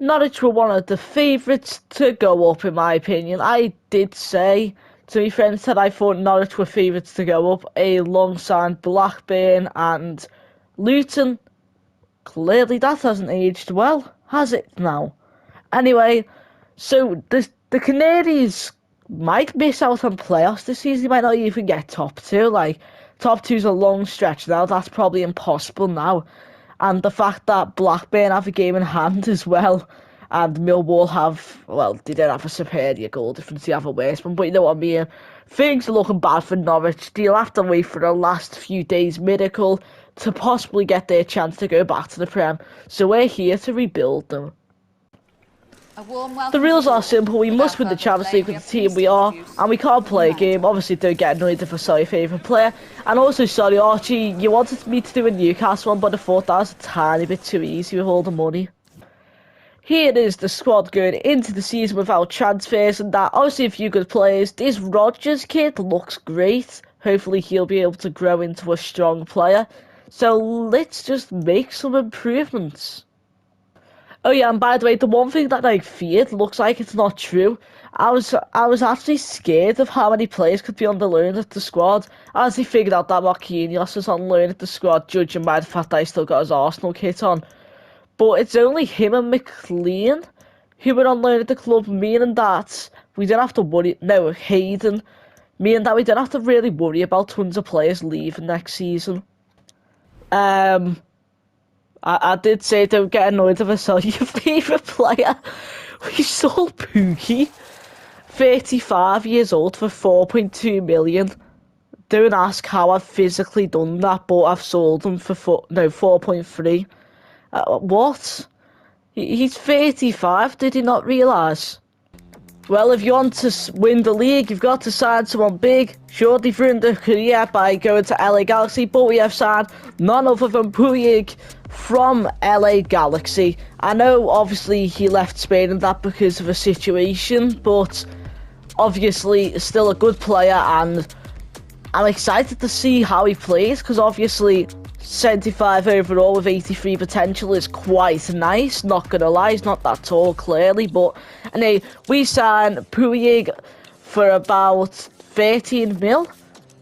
Norwich were one of the favourites to go up, in my opinion. I did say to my friends that I thought Norwich were favourites to go up alongside Blackburn and Luton. Clearly that hasn't aged well, has it now? Anyway, so the Canaries might miss out on playoffs this season. They might not even get top two. Like, top two's a long stretch now. That's probably impossible now. And the fact that Blackburn have a game in hand as well, and Millwall have, well, they don't have a superior goal difference, they have a worse one, but you know what I mean. Things are looking bad for Norwich. They'll have to wait for the last few days miracle to possibly get their chance to go back to the Prem. So we're here to rebuild them. The rules are simple. We must win the Champions League with the team we are, and we can't play a game. Obviously, don't get annoyed if I sell your favourite player. And also, sorry, Archie, you wanted me to do a Newcastle one, but I thought that was a tiny bit too easy with all the money. Here is the squad going into the season without transfers and that. Obviously, a few good players. This Rodgers kid looks great. Hopefully, he'll be able to grow into a strong player. So let's just make some improvements. Oh yeah, and by the way, the one thing that I feared looks like it's not true. I was actually scared of how many players could be on the loan at the squad. As he figured out that Marquinhos was on loan at the squad, judging by the fact that he still got his Arsenal kit on. But it's only him and McLean who were on loan at the club, meaning that we don't have to worry. No, Hayden, meaning that we don't have to really worry about tons of players leaving next season. I did say don't get annoyed if I sell your favourite player. We sold Pookie, 35 years old, for 4.2 million. Don't ask how I've physically done that, but I've sold him for 4.3. What? He's 35, did he not realise? Well, if you want to win the league, you've got to sign someone big. Sure, they've ruined their career by going to LA Galaxy, but we have signed none other than Puig from LA Galaxy. I know, obviously, he left Spain and that because of a situation, but obviously, still a good player, and I'm excited to see how he plays, because obviously 75 overall with 83 potential is quite nice, not gonna lie. He's not that tall, clearly, but anyway, we signed Puig for about 13 mil.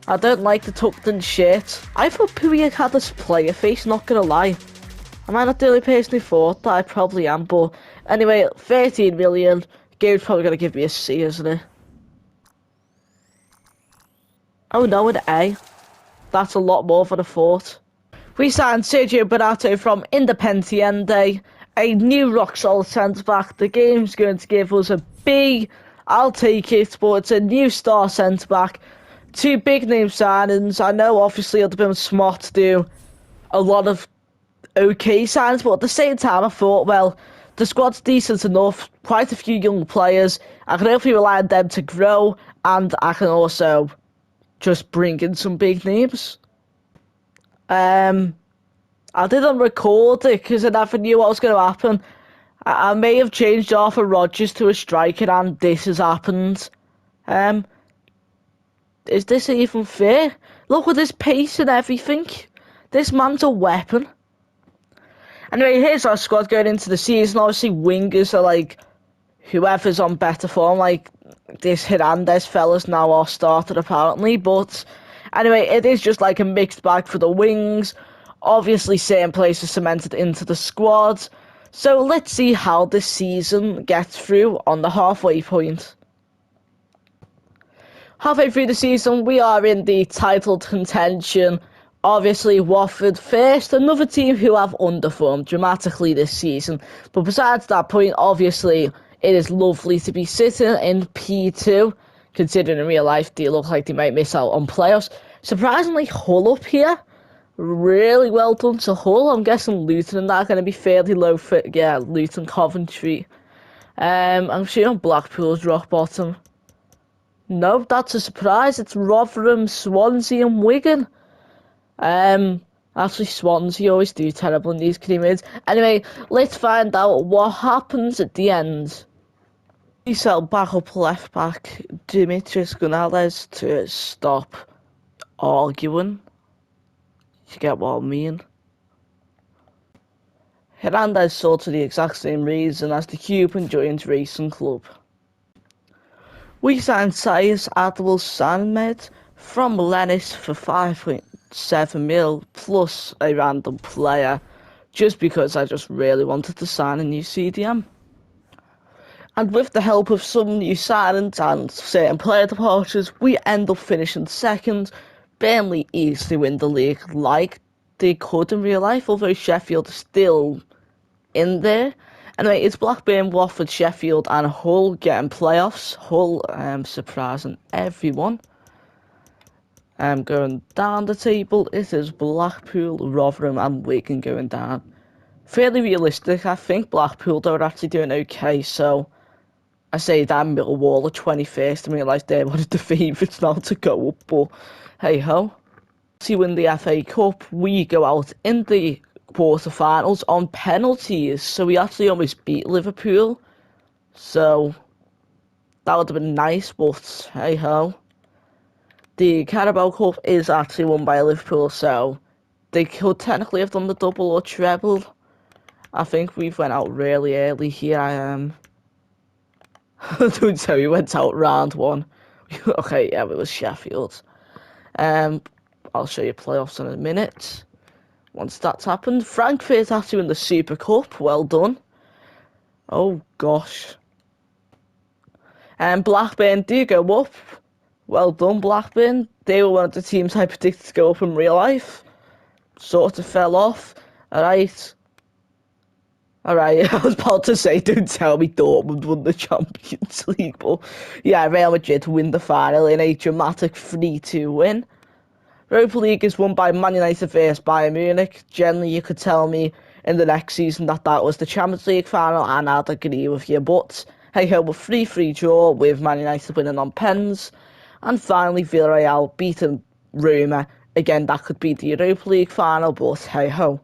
I don't like the tucked in shirt. I thought Puig had this player face, not gonna lie. Am I not the only person who thought that? I probably am, but anyway, 13 million. Game's probably gonna give me a C, isn't it? Oh no, an A. That's a lot more than I thought. We signed Sergio Barato from Independiente, a new rock-solid centre-back. The game's going to give us a B. I'll take it, but it's a new star centre-back. Two big-name signings. I know, obviously, it'd have been smart to do a lot of okay signings, but at the same time, I thought, well, the squad's decent enough. Quite a few young players. I can hopefully rely on them to grow, and I can also just bring in some big names. I didn't record it because I never knew what was going to happen. I may have changed Arthur Rodgers to a striker and this has happened. Is this even fair? Look at his pace and everything. This man's a weapon. Anyway, here's our squad going into the season. Obviously, wingers are like whoever's on better form. Like this Hernandez fella's now our starter apparently, but anyway, it is just like a mixed bag for the wings. Obviously, certain players are cemented into the squad. So let's see how this season gets through on the halfway point. Halfway through the season, we are in the title contention. Obviously, Watford first, another team who have underperformed dramatically this season. But besides that point, obviously, it is lovely to be sitting in P2, considering in real life they look like they might miss out on playoffs. Surprisingly, Hull up here. Really well done to Hull. I'm guessing Luton and that are going to be fairly low for, yeah, Luton, Coventry. I'm sure Blackpool's rock bottom. No, that's a surprise. It's Rotherham, Swansea and Wigan. Actually, Swansea always do terrible in these creamers. Anyway, let's find out what happens at the end. We sell backup left back Dimitris Gonzalez to stop arguing. You get what I mean? Hernandez sold to the exact same reason as the Cuban Giant Racing Club. We signed Sayers Adwell Sanmed from Lennis for 5.7 mil plus a random player, just because I just really wanted to sign a new CDM. And with the help of some new signings and certain player departures, we end up finishing second. Burnley easily win the league like they could in real life, although Sheffield is still in there. Anyway, it's Blackburn, Watford, Sheffield and Hull getting playoffs. Hull surprising everyone. Going down the table, it is Blackpool, Rotherham and Wigan going down. Fairly realistic, I think Blackpool are actually doing okay, so I say that Millwall are 21st. I realise they're one of the favourites now to go up, but hey ho. To win the FA Cup, we go out in the quarter-finals on penalties, so we actually almost beat Liverpool. So that would have been nice, but hey ho. The Carabao Cup is actually won by Liverpool, so they could technically have done the double or treble. I think we've went out really early here. Don't tell me we went out round one. Okay, yeah, it was Sheffield. I'll show you playoffs in a minute. Once that's happened, Frankfurt actually win the Super Cup. Well done. Oh gosh. And Blackburn do go up. Well done, Blackburn. They were one of the teams I predicted to go up in real life. Sort of fell off. Alright, I was about to say, don't tell me Dortmund won the Champions League, but yeah, Real Madrid win the final in a dramatic 3-2 win. Europa League is won by Man United vs Bayern Munich. Generally, you could tell me in the next season that was the Champions League final, and I'd agree with you, but hey ho, a 3-3 draw with Man United winning on pens. And finally, Villarreal beating Roma. Again, that could be the Europa League final, but hey ho.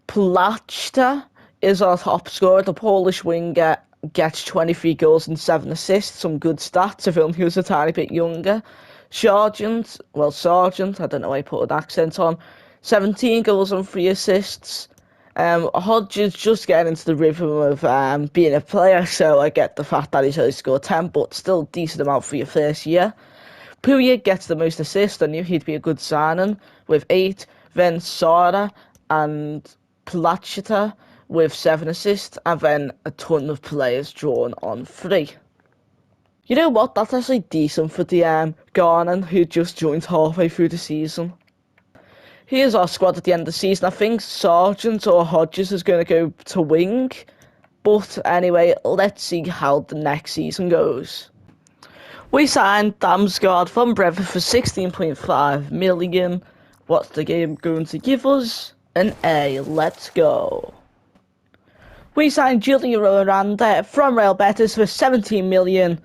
Plachta is our top scorer. The Polish winger gets 23 goals and 7 assists. Some good stats if only he was a tiny bit younger. Sargent, I don't know why I put an accent on. 17 goals and 3 assists. Hodges just getting into the rhythm of being a player, so I get the fact that he's only scored 10, but still decent amount for your first year. Puya gets the most assists. I knew he'd be a good signing with 8. Then Sara and Plachta with 7 assists, and then a ton of players drawn on 3. You know what? That's actually decent for the Ghanaian who just joined halfway through the season. Here's our squad at the end of the season. I think Sargent or Hodges is going to go to wing. But anyway, let's see how the next season goes. We signed Damsgaard from Brentford for 16.5 million. What's the game going to give us? An A. Let's go. We signed Julio Miranda from Real Betis for 17 million.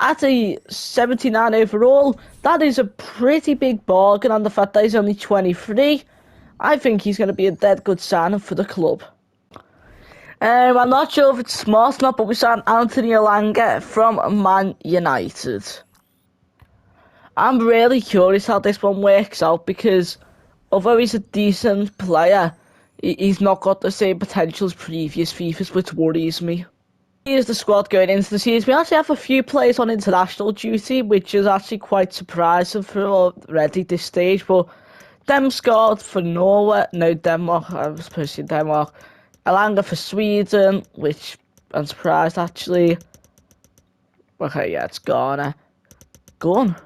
At a 79 overall, that is a pretty big bargain on the fact that he's only 23. I think he's going to be a dead good signing for the club. I'm not sure if it's smart or not, but we signed Anthony Elanga from Man United. I'm really curious how this one works out because although he's a decent player, he's not got the same potential as previous FIFAs, which worries me. Here's the squad going into the season. We actually have a few players on international duty, which is actually quite surprising for already this stage, but Damsgaard for Denmark, I was supposed to Denmark. Elanga for Sweden, which I'm surprised actually. Okay, yeah, it's Ghana. Gun?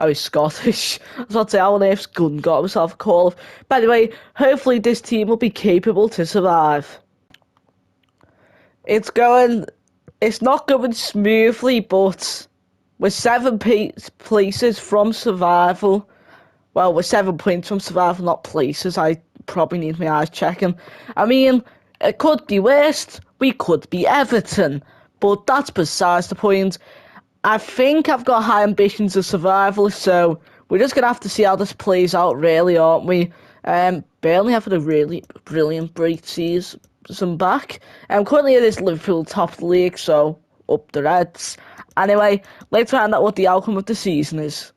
Oh, he's Scottish. I was about to say, how on earth's Gun got himself a call? By the way, hopefully this team will be capable to survive. It's not going smoothly, but we're 7 places from survival. Well, we're 7 points from survival, not places. I probably need my eyes checking. I mean, it could be worse. We could be Everton, but that's besides the point. I think I've got high ambitions of survival, so we're just going to have to see how this plays out, really, aren't we? Burnley having a really brilliant break season back. Currently it is Liverpool top of the league, so up the Reds. Anyway, let's find out what the outcome of the season is.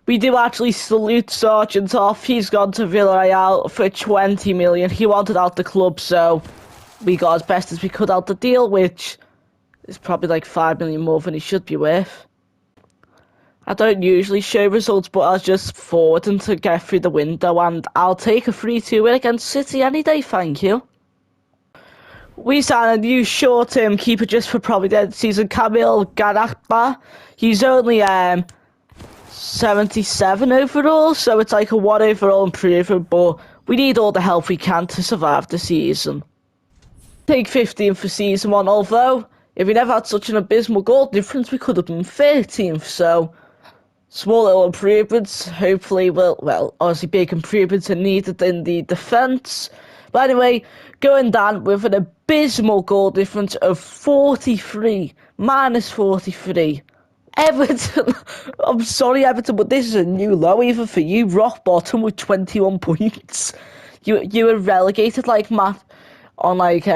We do actually salute Sergeant off. He's gone to Villarreal for 20 million. He wanted out the club, so we got as best as we could out the deal, which is probably like 5 million more than he should be worth. I don't usually show results, but I was just forwarding to get through the window, and I'll take a 3-2 win against City any day, thank you. We signed a new short-term keeper just for probably the end of the season, Kamil Garakba. He's only 77 overall, so it's like a 1 overall improvement, but we need all the help we can to survive the season. Take 15 for season 1, although if we never had such an abysmal goal difference, we could have been 13th, so small little improvements. Hopefully, well, obviously big improvements are needed in the defence. But anyway, going down with an abysmal goal difference of 43, minus 43. Everton, I'm sorry Everton, but this is a new low even for you. Rock bottom with 21 points. You were relegated like Matt on like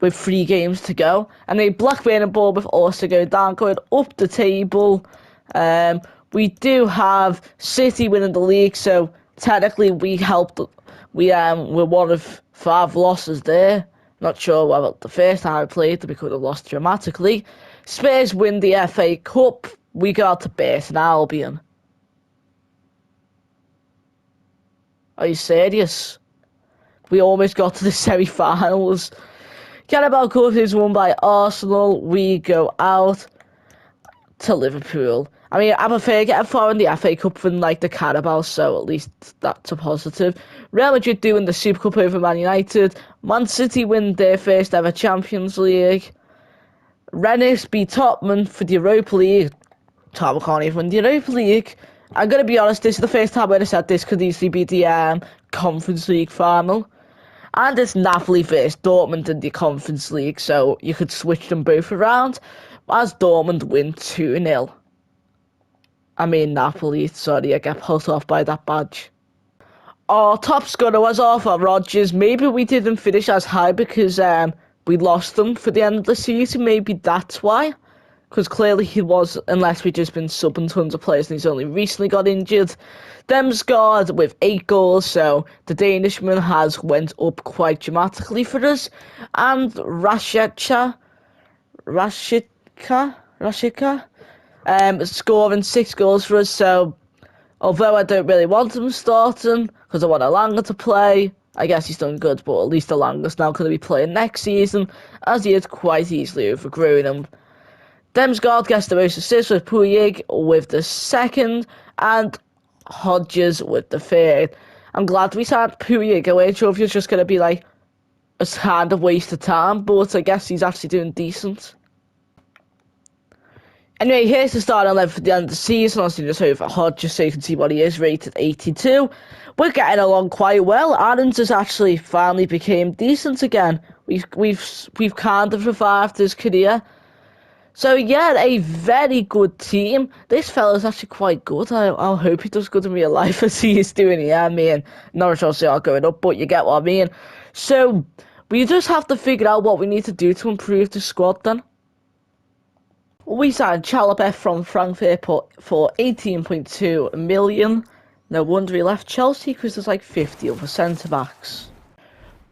with 3 games to go, and then Blackburn and Bournemouth also go down, going up the table. We do have City winning the league, so technically we helped. We're one of 5 losses there. Not sure about the first time I played, we could have lost dramatically. Spurs win the FA Cup. We got to Burton Albion. Are you serious? We almost got to the semi-finals. Carabao Cup is won by Arsenal. We go out to Liverpool. I mean, I prefer getting far in the FA Cup than like the Carabao, so at least that's a positive. Real Madrid doing the Super Cup over Man United. Man City win their first ever Champions League. Rennes beat Tottenham for the Europa League. Tottenham can't even win the Europa League. I'm going to be honest, this is the first time I've said this could easily be the Conference League final. And it's Napoli versus Dortmund in the Conference League, so you could switch them both around. As Dortmund win 2-0. I mean Napoli, sorry, I get put off by that badge. Our top scorer was Arthur Rodgers. Maybe we didn't finish as high because we lost them for the end of the season. Maybe that's why. Because clearly he was, unless we've just been subbing tons of players and he's only recently got injured. Demsgaard with 8 goals, so the Danishman has went up quite dramatically for us. And Rashika, scoring 6 goals for us, so although I don't really want him starting, because I want Alanga to play, I guess he's done good, but at least Alanga's now going to be playing next season, as he is quite easily overgrown him. Demsgaard gets the most assists with Puig with the 2nd, and Hodges with the 3rd. I'm glad we signed Puig. I wasn't sure if he was just going to be like a kind of waste of time, but I guess he's actually doing decent. Anyway, here's the starting 11 for the end of the season. I'll see just over Hodges so you can see what he is, rated 82. We're getting along quite well. Aarons has actually finally became decent again. We've kind of revived his career. So yeah, a very good team. This fella's actually quite good. I'll hope he does good in real life as he is doing here. I mean, Norwich obviously are going up, but you get what I mean. So we just have to figure out what we need to do to improve the squad then. We signed Chalobah from Frankfurt for 18.2 million. No wonder he left Chelsea because there's like 50 other centre-backs.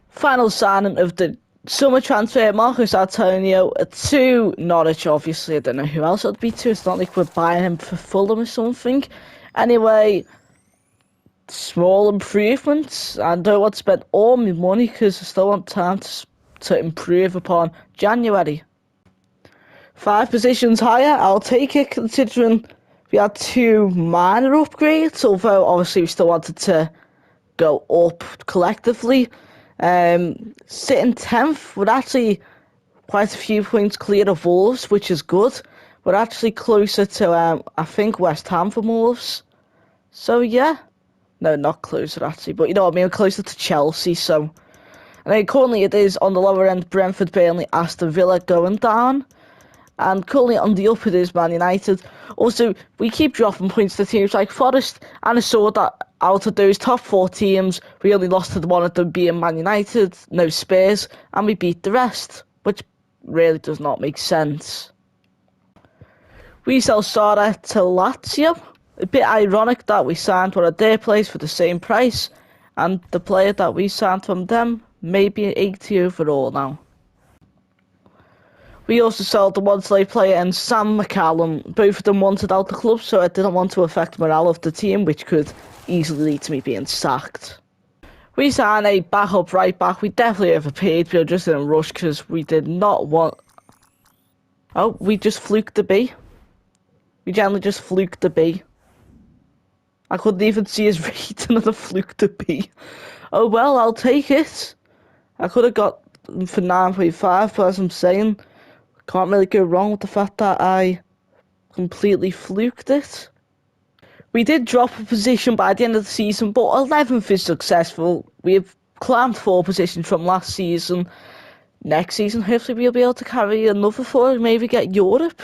Final signing of the summer transfer, Marcos Antonio to Norwich, obviously. I don't know who else it'd be to. It's not like we're buying him for Fulham or something. Anyway, small improvements. I don't want to spend all my money because I still want time to improve upon January. 5 positions higher, I'll take it considering we had 2 minor upgrades, although obviously we still wanted to go up collectively. Sitting 10th, we're actually quite a few points clear of Wolves, which is good. We're actually closer to, I think, West Ham for Wolves. So yeah. No, not closer actually, but you know what I mean, closer to Chelsea, so. And then currently it is on the lower end, Brentford, Burnley, Aston Villa going down. And currently on the upper is Man United. Also, we keep dropping points to teams like Forest, and I saw that out of those top 4 teams, we only lost to one of them being Man United, no Spurs, and we beat the rest, which really does not make sense. We sell Sara to Lazio. a bit ironic that we signed one of their players for the same price, and the player that we signed from them may be 80 overall now. We also sold the one-slave player and Sam McCallum. Both of them wanted out the club, so I didn't want to affect morale of the team, which could easily lead to me being sacked. We signed a backup right back. We definitely overpaid, but just in a rush because we did not want... Oh, we just fluked the B. We generally just fluked the B. I couldn't even see his rating and I fluked the B. Oh well, I'll take it. I could have got them for 9.5, but as I'm saying, can't really go wrong with the fact that I completely fluked it. We did drop a position by the end of the season, but 11th is successful. We have climbed 4 positions from last season. Next season, hopefully we'll be able to carry another 4 and maybe get Europe.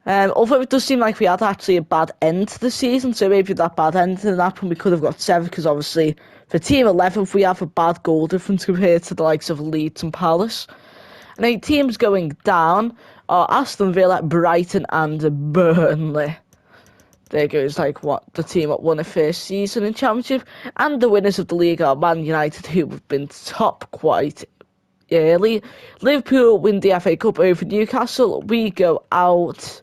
Although it does seem like we had actually a bad end to the season, so maybe that bad end didn't happen. We could have got 7, because obviously for Team 11th we have a bad goal difference compared to the likes of Leeds and Palace. And 8 teams going down are Aston Villa, Brighton and Burnley. There goes like what the team that won the first season in Championship, and the winners of the league are Man United, who have been top quite early. Liverpool win the FA Cup over Newcastle. We go out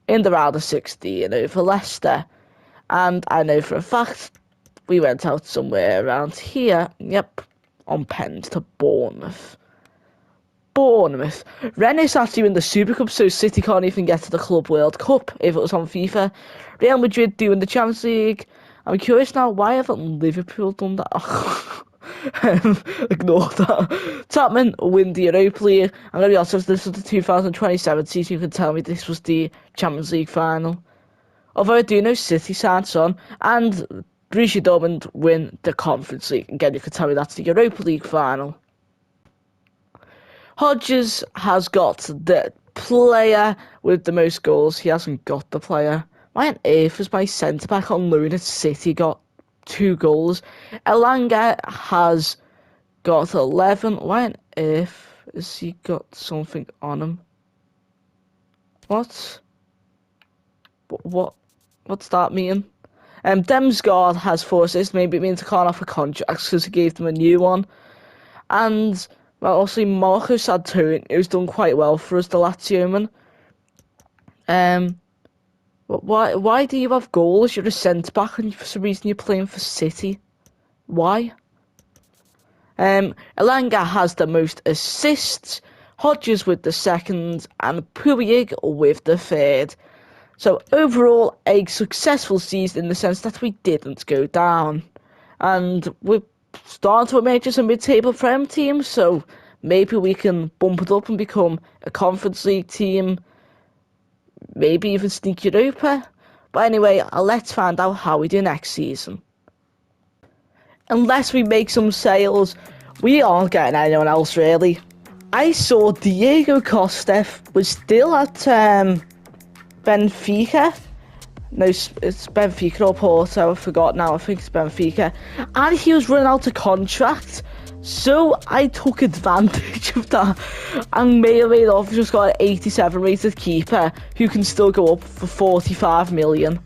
in the round of 16 over Leicester, and I know for a fact we went out somewhere around here. Yep, on pens to Bournemouth. Rennes actually win the Super Cup, so City can't even get to the Club World Cup if it was on FIFA. Real Madrid doing the Champions League. I'm curious now, why haven't Liverpool done that? Ignore that. Tottenham win the Europa League. I'm going to be honest, if this was the 2027 season, you can tell me this was the Champions League final. Although I do know City signed Son, and Borussia Dortmund win the Conference League. Again, you can tell me that's the Europa League final. Hodges has got the player with the most goals. He hasn't got the player. Why on earth has my centre-back on loan at City got 2 goals? Elanga has got 11. Why on earth has he got something on him? What's that mean? Demsgaard has 4 assists. Maybe it means I can't offer contracts because he gave them a new one. And well, also Marcus Antonio, who's done quite well for us, the Lazio man. Why do you have goals? You're a centre-back and for some reason you're playing for City. Why? Elanga has the most assists, Hodges with the 2nd, and Puig with the 3rd. So overall, a successful season in the sense that we didn't go down. And we're starting to emerge as a mid-table Prem team, so maybe we can bump it up and become a Conference League team, maybe even sneak Europa. But anyway, let's find out how we do next season. Unless we make some sales, we aren't getting anyone else really. I saw Diego Costa was still at Benfica. No, it's Benfica or Porto, I forgot now, I think it's Benfica. And he was running out of contract, so I took advantage of that and made off just got an 87 rated keeper who can still go up for 45 million.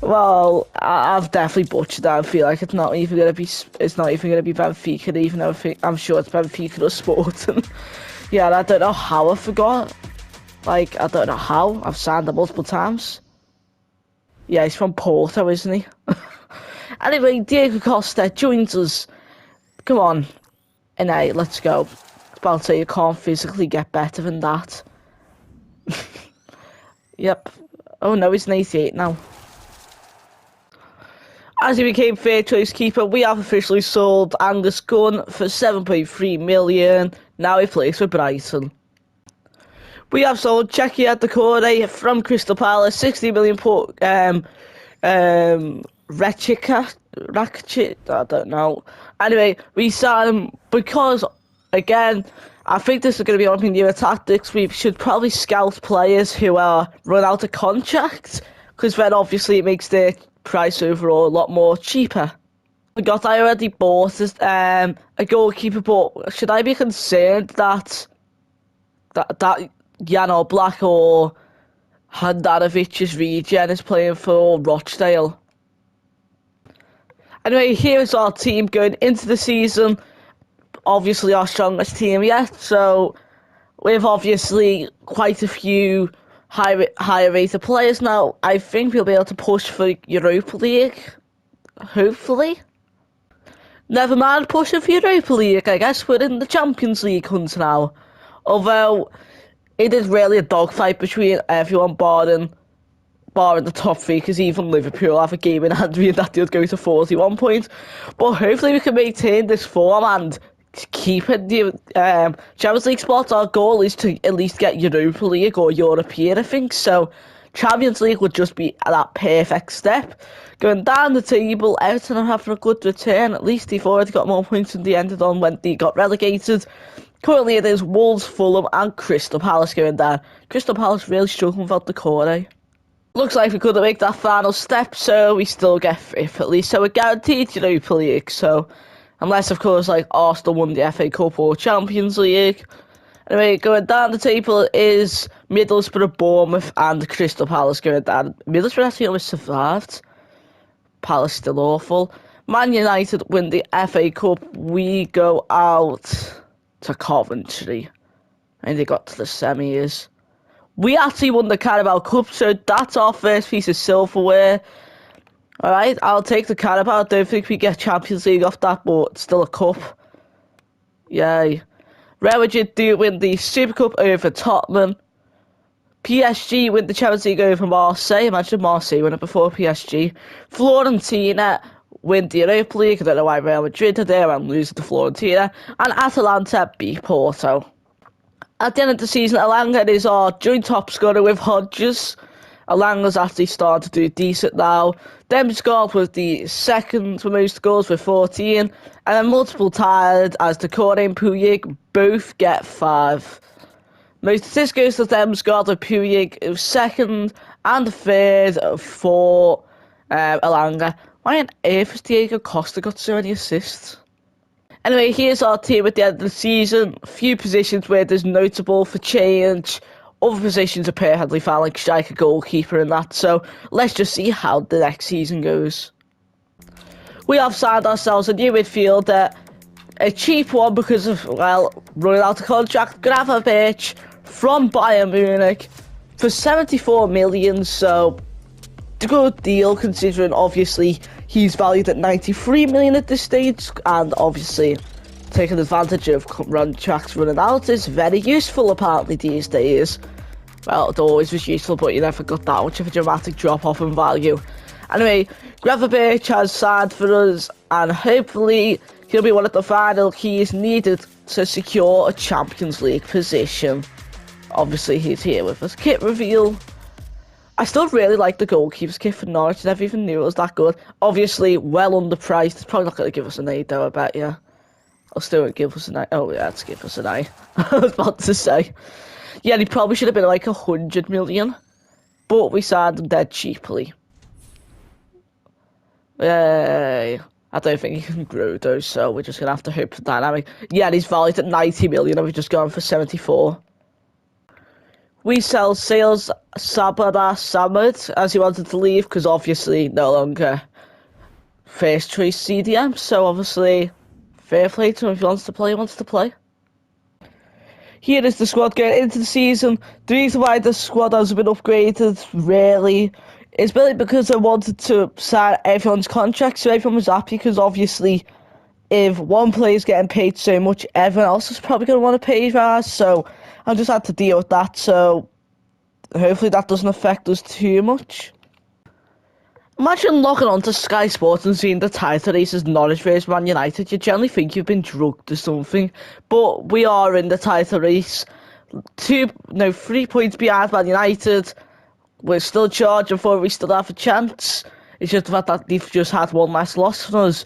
Well, I've definitely butchered that. I feel like it's not even gonna be Benfica, even though I'm sure it's Benfica or Sporting. Yeah, I don't know how I forgot. Like, I don't know how. I've signed him multiple times. Yeah, he's from Porto, isn't he? Anyway, Diego Costa joins us. Come on. And hey, let's go. I was about to say you can't physically get better than that. Yep. Oh no, he's an 88 now. As he became third choice keeper, we have officially sold Angus Gunn for 7.3 million. Now he plays for Brighton. We have sold Checky at the Corday from Crystal Palace, 60 million Ratchik, I don't know. Anyway, we signed him because, again, I think this is going to be one of the newer tactics. We should probably scout players who are run out of contract, because then obviously it makes their price overall a lot more cheaper. I already bought a goalkeeper, but should I be concerned that Jan Oblak or Handanovic's regen is playing for Rochdale. Anyway, here is our team going into the season. Obviously our strongest team yet, so with obviously quite a few higher rated players now, I think we'll be able to push for Europa League, hopefully. Never mind pushing for Europa League, I guess we're in the Champions League hunt now. Although it is really a dogfight between everyone barring the top three, because even Liverpool have a game in hand and that they'll go to 41 points. But hopefully we can maintain this form and keep it the Champions League spots. Our goal is to at least get Europa League or European, I think. So Champions League would just be that perfect step. Going down the table, Everton are having a good return. At least they've already got more points than they ended on when they got relegated. Currently it is Wolves, Fulham and Crystal Palace going down. Crystal Palace really struggling without the core, eh? Looks like we couldn't make that final step, so we still get fifth at least. So we're guaranteed Europa League. So unless, of course, like Arsenal won the FA Cup or Champions League. Anyway, going down the table is Middlesbrough, Bournemouth and Crystal Palace going down. Middlesbrough actually almost survived. Palace still awful. Man United win the FA Cup. We go out to Coventry. And they got to the semis. We actually won the Carabao Cup, so that's our first piece of silverware. Alright, I'll take the Carabao. I don't think we get Champions League off that, but it's still a cup. Yay. Real Madrid do win the Super Cup over Tottenham. PSG win the Champions League over Marseille. Imagine Marseille win it before PSG. Fiorentina win the Europa League. I don't know why Real Madrid are there and losing to Fiorentina. And Atalanta beat Porto. At the end of the season, Elanga is our joint top scorer with Hodges. Elanga's actually started to do decent now. Demsgaard was the second for most goals with 14. And then multiple tied as Decore and Puig both get 5. Most assists goes to Demsgaard with Puig who's second and third for Elanga. Why on earth has Diego Costa got so many assists? Anyway, here's our team at the end of the season. A few positions where there's notable for change. Other positions are perfectly fine, like striker, goalkeeper and that. So let's just see how the next season goes. We have signed ourselves a new midfielder. A cheap one because of, well, running out of contract. Gravenberch from Bayern Munich for 74 million. So a good deal considering obviously he's valued at 93 million at this stage, and obviously taking advantage of contracts running out is very useful apparently these days. Well, it always was useful, but you never got that much of a dramatic drop off in value. Anyway, Gravenberch has signed for us, and hopefully he'll be one of the final keys needed to secure a Champions League position. Obviously he's here with us. Kit reveal. I still really like the goalkeeper's kit for Norwich. I never even knew it was that good. Obviously, well underpriced. It's probably not going to give us an A though, I bet, yeah. I'll still give us an A. Oh, yeah, it's give us an A. I was about to say. Yeah, he probably should have been like 100 million. But we signed him dead cheaply. Yay. I don't think he can grow though, so we're just going to have to hope for dynamic. Yeah, he's valued at 90 million and we've just gone for 74. We sell Sales Sabada Samad as he wanted to leave because obviously no longer first choice CDM. So obviously fair play to him. If he wants to play, he wants to play. Here is the squad going into the season. The reason why the squad has been upgraded really is really because I wanted to sign everyone's contract so everyone was happy, because obviously if one player's getting paid so much, everyone else is probably going to want to pay rise. So I just had to deal with that, so hopefully that doesn't affect us too much. Imagine logging on to Sky Sports and seeing the title race as Norwich vs Man United. You generally think you've been drugged or something, but we are in the title race. 3 points behind Man United. We're still charging for it, we still have a chance. It's just the fact that they've just had one less loss for us.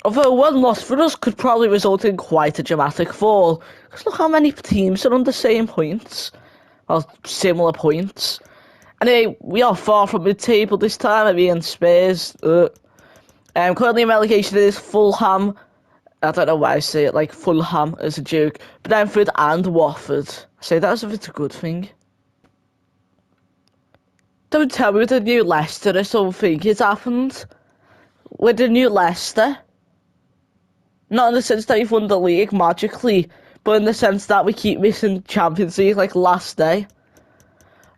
Although one loss for us could probably result in quite a dramatic fall. Because look how many teams are on the same points. Or similar points. Anyway, we are far from mid-table this time. I mean, Spurs. Currently in relegation is Fulham, I don't know why I say it like Fulham as a joke. Brentford and Watford. I say that as if it's a good thing. Don't tell me with the new Leicester or something it's happened. With the new Leicester. Not in the sense that you've won the league magically, but in the sense that we keep missing Champions League like last day.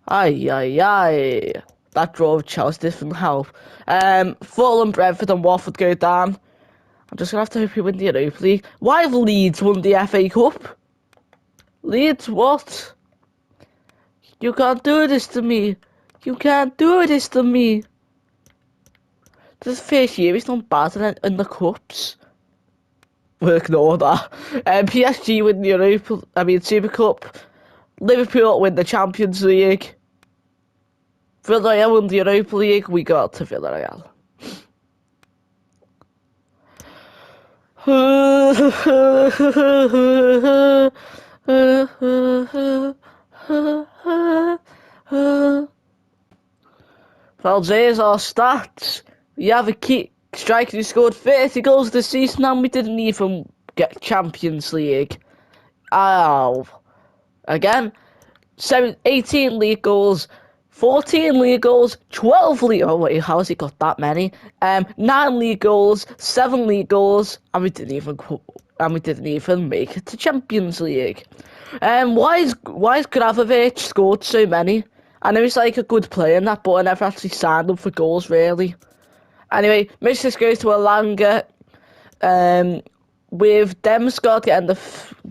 Aye, aye, aye. That draw with Chelsea didn't help. Fulham, Brentford and Watford go down. I'm just going to have to hope you win the Europa League. Why have Leeds won the FA Cup? Leeds, what? You can't do this to me. You can't do this to me. This first year he's done bad in the Cups. We'll ignore that. PSG win the Super Cup. Liverpool win the Champions League. Villarreal won the Europa League. We got to Villarreal. Well, there's our stats. We have a key striker who scored 30 goals this season and we didn't even get Champions League. Oh. Again, 18 league goals, 14 league goals, 12 league... Oh, wait, how has he got that many? 9 league goals, 7 league goals, and we didn't even make it to Champions League. Why is Gravovic scored so many? I know he's like a good player in that, but I never actually signed him for goals, really. Anyway, Mrs. goes to Alanga, with Demsgaard getting the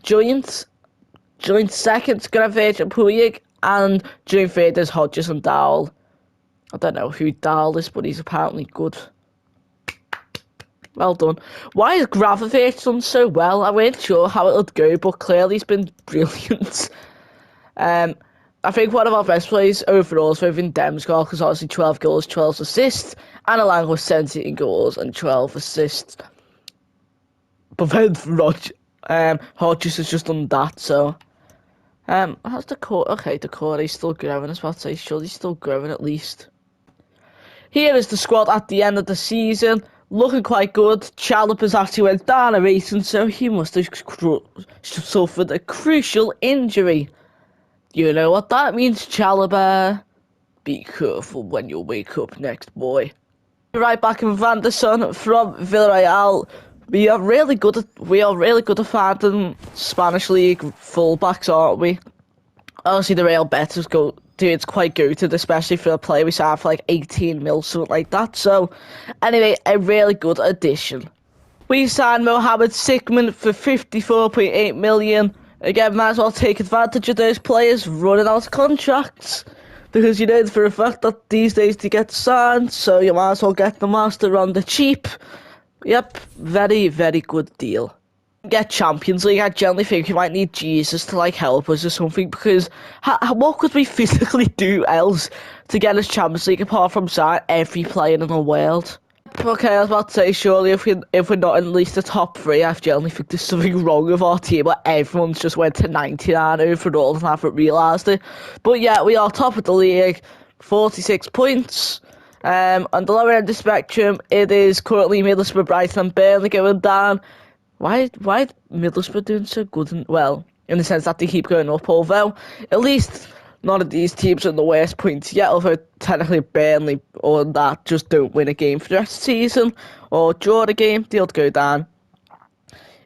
joint second, Gravovic and Puig, and joint third is Hodges and Dowell. I don't know who Dowell is, but he's apparently good. Well done. Why has Gravovic done so well? I weren't sure how it would go, but clearly he's been brilliant. I think one of our best players overall is within Demsgaard, because obviously 12 goals, 12 assists, and Alanga with 17 goals and 12 assists. But then Hodges has just done that, so... how's the core? Okay, the core is still growing. I was about to say, sure, he's still growing at least. Here is the squad at the end of the season. Looking quite good. Chalobah's actually went down a rating, so he must have suffered a crucial injury. You know what that means, Chalobah? Be careful when you wake up next, boy. Right back in Van der Son from Villarreal. We are really good at finding Spanish league fullbacks, aren't we? Obviously, the Real Betis it's quite good, especially for a player we signed for like 18 mil, something like that. So, anyway, a really good addition. We signed Mohamed Sigmund for 54.8 million. Again, might as well take advantage of those players running out of contracts, because you know for a fact that these days they get signed, so you might as well get the master on the cheap. Yep, very, very good deal. Get Champions League, I generally think we might need Jesus to like help us or something, because what could we physically do else to get us Champions League apart from sign every player in the world? Okay, I was about to say, surely if we're not in at least the top 3, I generally think there's something wrong with our team, but everyone's just went to 99 overall and haven't realised it. But yeah, we are top of the league, 46 points. On the lower end of the spectrum, it is currently Middlesbrough, Brighton and Burnley going down. Why Middlesbrough doing so good? Well, in the sense that they keep going up, although at least none of these teams are in the worst points yet, although technically Burnley or that just don't win a game for the rest of the season, or draw the game, they'll go down.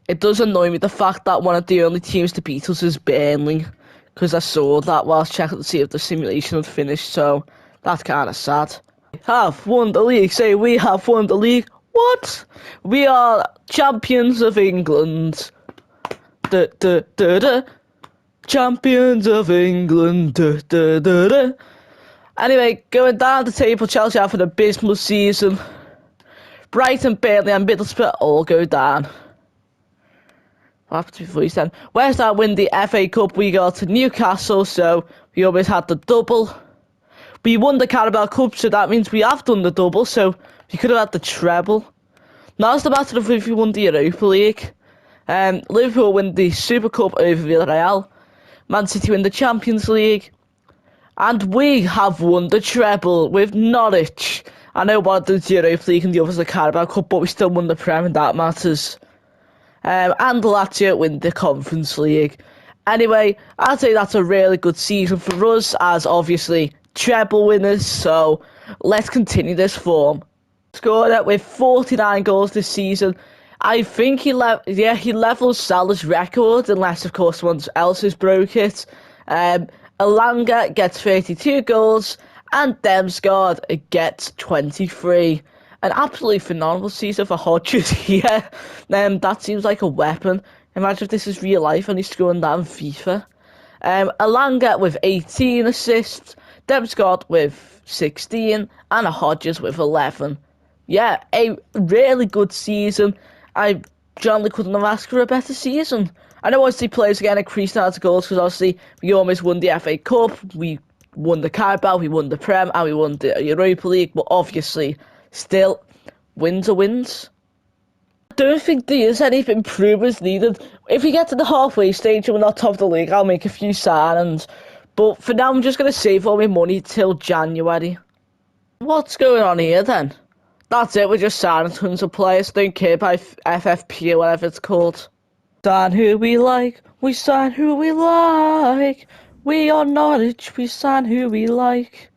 It does annoy me the fact that one of the only teams to beat us is Burnley, because I saw that whilst checking to see if the simulation had finished, so that's kind of sad. Have won the league, say we have won the league. What? We are champions of England. Da, da, da, da. Champions of England. Da, da, da, da. Anyway, going down the table, Chelsea have an abysmal season. Brighton, Burnley and Middlesbrough all go down. What happened before you said? West Ham win the FA Cup, we got to Newcastle, so we always had the double. We won the Carabao Cup, so that means we have done the double, so we could have had the treble. Now it's the matter of if we won the Europa League. Liverpool win the Super Cup over Villarreal. Man City win the Champions League. And we have won the treble with Norwich. I know one of the Europa League and the other's the Carabao Cup, but we still won the Prem and that matters. And Lazio win the Conference League. Anyway, I'd say that's a really good season for us, as obviously treble winners, so let's continue this form. Scored it with 49 goals this season. I think he levels Salah's record, unless of course someone else has broke it. Elanga gets 32 goals, and Demsgaard gets 23. An absolutely phenomenal season for Hodges here. That seems like a weapon. Imagine if this is real life and he's scoring that in FIFA. Elanga with 18 assists, Demsgaard with 16, and Hodges with 11. Yeah, a really good season. I generally couldn't have asked for a better season. I know obviously players again increased out of goals because obviously we almost won the FA Cup, we won the Carabao, we won the Prem, and we won the Europa League, but obviously still wins are wins. I don't think there is any improvements needed. If we get to the halfway stage and we're not top of the league, I'll make a few signings. But for now, I'm just going to save all my money till January. What's going on here then? That's it, we're just signing tons of players. Don't care about FFP or whatever it's called. Sign who we like, we sign who we like. We are Norwich, we sign who we like.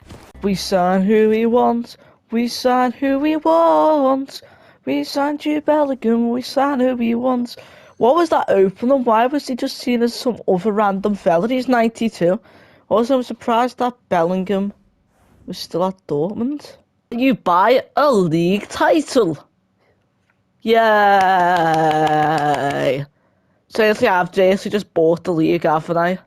We sign who we want, we sign who we want. We signed Jude Bellingham, we sign who we want. What was that opening? Why was he just seen as some other random fella? He's 92. Also, I'm surprised that Bellingham was still at Dortmund. You buy a league title. Yay. Seriously, I've just bought the league, haven't I?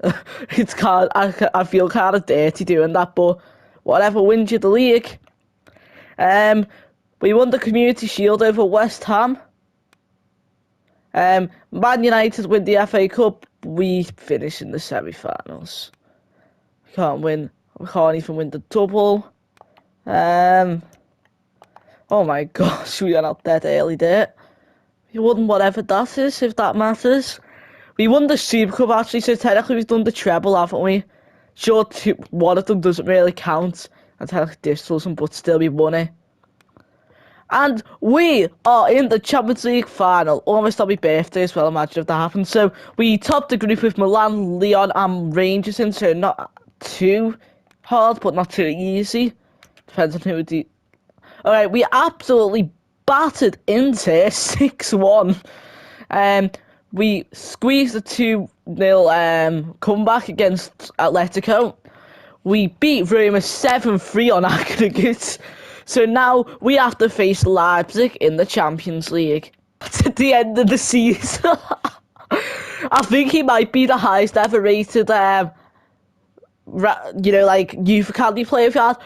I feel kind of dirty doing that, but whatever wins you the league. We won the Community Shield over West Ham. Man United win the FA Cup. We finish in the semi-finals. We can't even win the double. Oh my gosh, we are not dead early there. We won whatever that is, if that matters. We won the Super Cup actually, so technically we've done the treble, haven't we? Sure, one of them doesn't really count, and technically this doesn't, but still we won it. And we are in the Champions League final, almost on my birthday as well, imagine if that happened. So we topped the group with Milan, Lyon and Rangers in, so not too hard, but not too easy. Depends on who the... Alright, we absolutely battered Inter 6-1. We squeezed a 2-0 comeback against Atletico. We beat Roma 7-3 on aggregate. So now we have to face Leipzig in the Champions League. It's at the end of the season. I think he might be the highest ever rated, youth academy player we've had.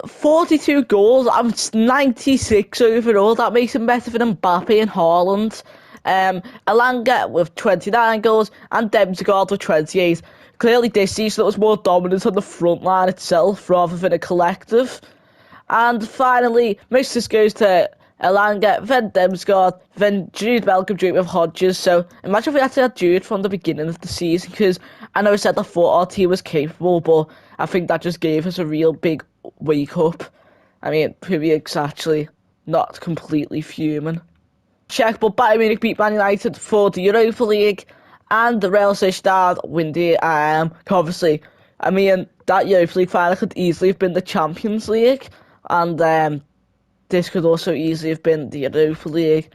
42 goals. I'm 96 overall. That makes him better than Mbappe and Haaland. Elanga with 29 goals and Demsgaard with 28. Clearly this season it was more dominant on the front line itself rather than a collective. And finally, most goes to Elanga, then Demsgaard, then Jude Bellingham with Hodges. So imagine if we had to have Jude from the beginning of the season, because I know I said I thought our team was capable, but I think that just gave us a real big wake up. I mean, Pubic's actually not completely fuming. Check, but Bayern Munich beat Man United for the Europa League, and the Real Sociedad win the obviously, I mean, that Europa League final could easily have been the Champions League, and this could also easily have been the Europa League.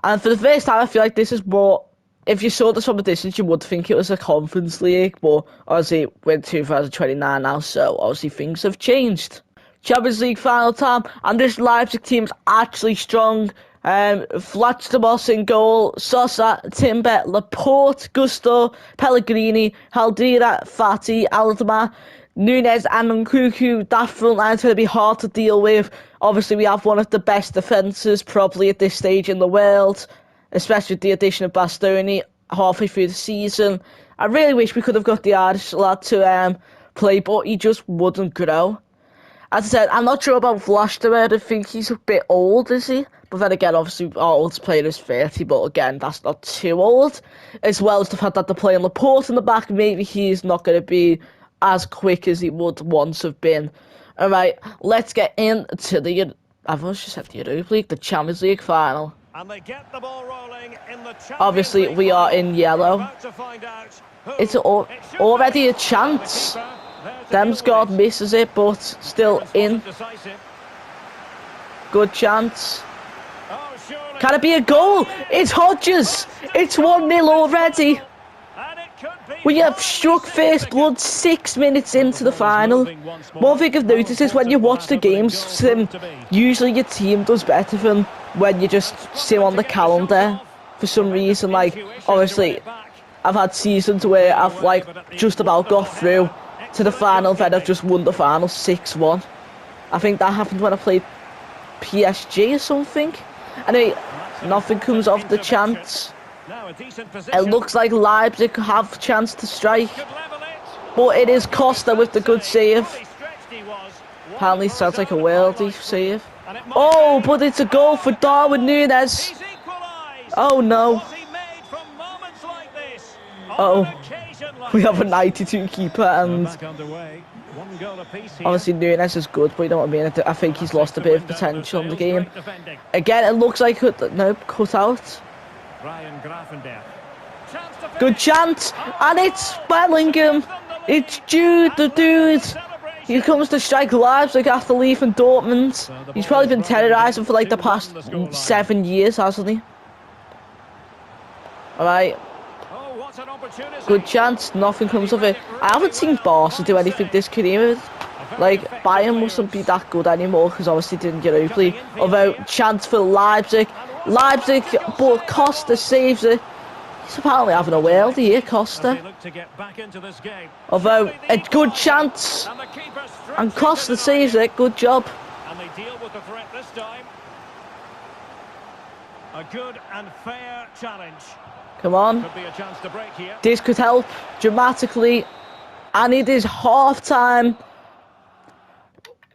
And for the first time, I feel like this is more... If you saw this from a distance, you would think it was a Conference League, but obviously we're in 2029 now, so obviously things have changed. Champions League final time, and this Leipzig team is actually strong. Vlachtimos in goal, Sosa, Timber, Laporte, Gusto, Pellegrini, Haldira, Fati, Aldama, Nunes and Nkunku. That front line's going to be hard to deal with. Obviously, we have one of the best defences probably at this stage in the world, especially with the addition of Bastoni halfway through the season. I really wish we could have got the Irish lad to play, but he just wouldn't grow. As I said, I'm not sure about Vlachtimos. I think he's a bit old, is he? But then again, obviously, our oldest player is 30, but again, that's not too old. As well as the fact that they're playing Laporte in the back, maybe he's not going to be as quick as he would once have been. Alright, let's get into the... I've always just said the Europa League, the Champions League final. And they get the ball rolling in the Obviously, we are in yellow. It's already a chance. Demsgaard misses it, but still in. Good chance. Can it be a goal? It's Hodges. It's 1-0 already. We have struck first blood 6 minutes into the final. One thing I've noticed is when you watch the games, usually your team does better than when you just see on the calendar for some reason. Like, obviously, I've had seasons where I've like just about got through to the final, then I've just won the final 6-1. I think that happened when I played PSG or something. Anyway, nothing comes of the chance. It looks like Leipzig have a chance to strike, but it is Costa with the good save. Apparently sounds like a worldie save. Oh, but it's a goal for Darwin Núñez. Oh no. Oh, we have a 92 keeper, and obviously Núñez is good, but you know what I mean. I think he's lost a bit of potential in the game. Again, it looks like no cut out. Good chance, and it's Bellingham. It's Jude, the dude. He comes to strike Leipzig after leaving Dortmund. He's probably been terrorising for like the past 7 years, hasn't he? Alright. Good chance, nothing comes of it. I haven't seen Barca do anything this career. Like, Bayern mustn't be that good anymore because obviously didn't get Europa League. Although, chance for Leipzig, but Costa saves it. He's apparently having a worldie here, Costa. Although, a good chance. And Costa saves it, good job. And they deal with the threat this time. A good and fair challenge. Come on. Could be a chance to break here. This could help dramatically. And it is half-time.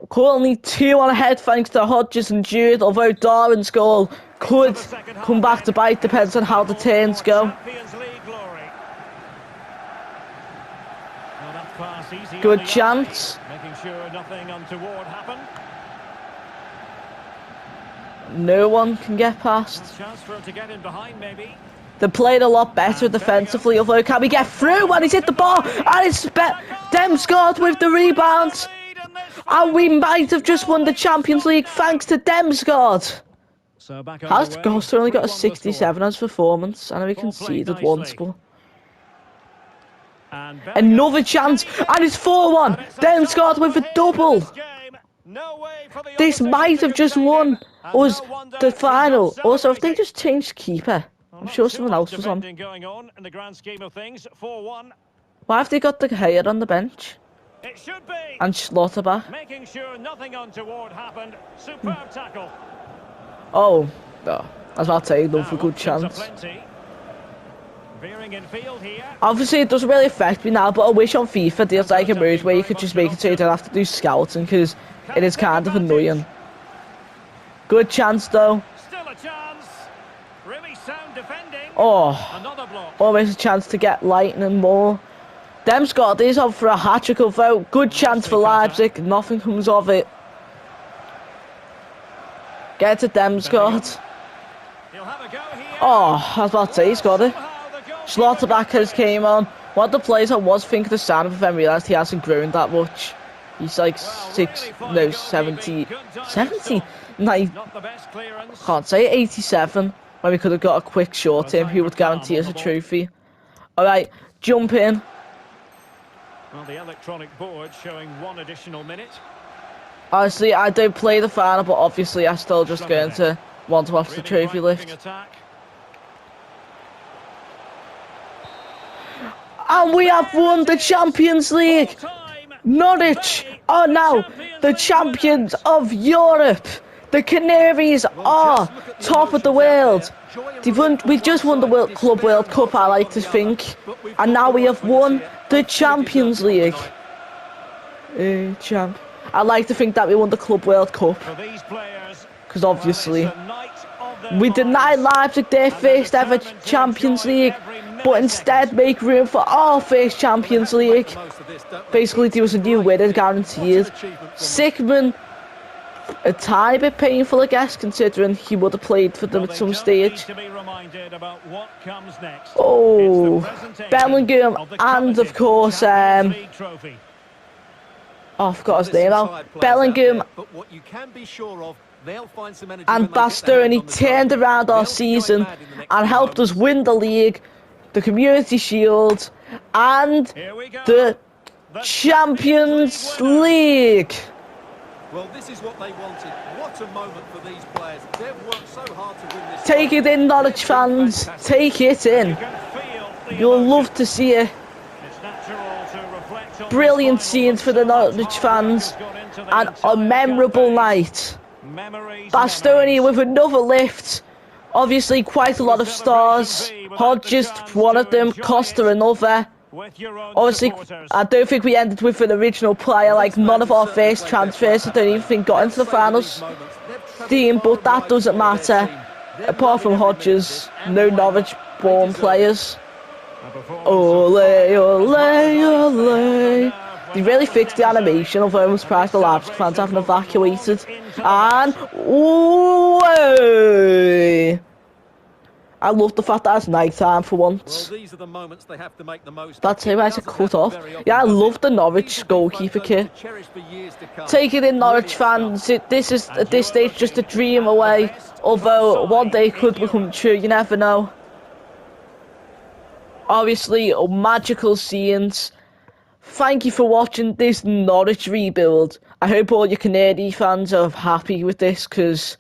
Currently 2-1 ahead thanks to Hodges and Jude, although Darwin's goal could come back to bite, depends on how the turns go. Good chance. Making sure nothing untoward happened. No one can get past. Chance for him to get in behind, maybe. They played a lot better defensively, although can we get through? And he's hit the bar, and it's Demsgaard with the rebound. And we might have just won the Champions League thanks to Demsgaard. So Has Costa only got a 67 as performance? I know he conceded once, but... Another chance, and it's 4-1. Demsgaard with a double. This might have just won us the final. Also, if they just changed keeper, I'm sure someone else was on. Why have they got the hair on the bench? It should be. And Schlotterbeck. Making sure nothing untoward happened. Superb tackle. Oh, no. I was about to say, love a good chance. Veering in field here. Obviously, it doesn't really affect me now, but I wish on FIFA there's like a mode where you could just make it so you don't have to do scouting, because it is kind of annoying. Good chance, though. Still a chance. Really sound defending. Oh, another block. Always a chance to get lightning more. Demsgaard is up for a hat-trick, although good chance for Leipzig. Nothing comes of it. Get to Demsgaard. Oh, I was about to say, he's got it. Schlotterbeck has came on. One of the players I was thinking of signing, but then realised he hasn't grown that much. He's like 70, I can't say 87, when we could have got a quick short term who would guarantee us a trophy. Alright, jump in. Well, the electronic board showing 1 additional minute. Honestly, I don't play the final, but obviously I'm still just going to want to watch the trophy lift. And we have won the Champions League! Norwich are now the champions of Europe! The Canaries are top of the world! We just won the Club World Cup, I like to think. And now we have won the Champions League. I like to think that we won the Club World Cup. Because obviously, we denied Leipzig their first ever Champions League, but instead make room for our first Champions League. Basically, there was a new winner guaranteed. Sigmund a tiny bit painful, I guess, considering he would have played for them Well, at they some don't stage. need to be reminded about what comes next. It's the Oh, presentation Bellingham, of the and of coveted course, Champions League trophy. oh, I forgot Well, his there's name some now. tired players out Bellingham there, but what you can be sure of, they'll find some energy and when they get their hands Bastoni on the turned trophy. around our They'll be going season mad in the next and few helped us moments. win the league, the Community Shield, and Here we go. the The Champions winners. League. Well, this is what they wanted. What a moment for these players. They've worked so hard to win this Take trophy. it in, Norwich They've been fans. fantastic. Take it You in. can feel the You'll emotion. love to see it. It's natural to reflect on Brilliant this final, scenes but for the so much Norwich hard work fans, has gone into the and a entire memorable campaign. night. Memories, Bastoni memories. with another lift. Obviously, quite a What lot would of a celebration stars. be without the Hodges, chance one to of them. enjoy Costa, it another. with your own Obviously, supporters? I don't think we ended with an original player. Well, Like, these none fans of have our certainly first played their transfers, part, I don't haven't even they? think, got They'll into the savour these finals moments. They've travelled team, far but and that wide to doesn't follow their matter. team. They're Apart loving from every minute of Hodges, this, and no why not? They Norwich-born deserve it. players. A performance Ole, of fire as well ole, as ice. They held their ole. nerve They when really that was fixed the necessary. animation, although I'm And surprised these the Leipzig fans celebrations haven't will run long evacuated. into the And, night. way. I love the fact that it's night time for Well, once. these are the moments they have to make the most of. That's It who I said doesn't cut happen off. very often, Yeah, I does love it? the These Norwich will be goalkeeper photos kit. to cherish for years to come. Take it in, Norwich Brilliant stuff. fans. This is And at you this are stage just a looking dream at the away. best Although top one side day could in become Europe. true, you never know. Obviously, magical scenes. Thank you for watching this Norwich rebuild. I hope all your Canary fans are happy with this, because,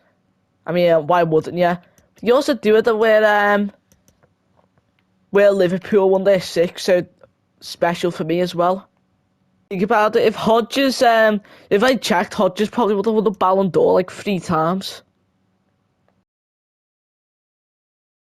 I mean, why wouldn't you? You also do it where Liverpool won their sixth, so special for me as well. Think about it, if I checked, Hodges probably would have won the Ballon d'Or like 3 times.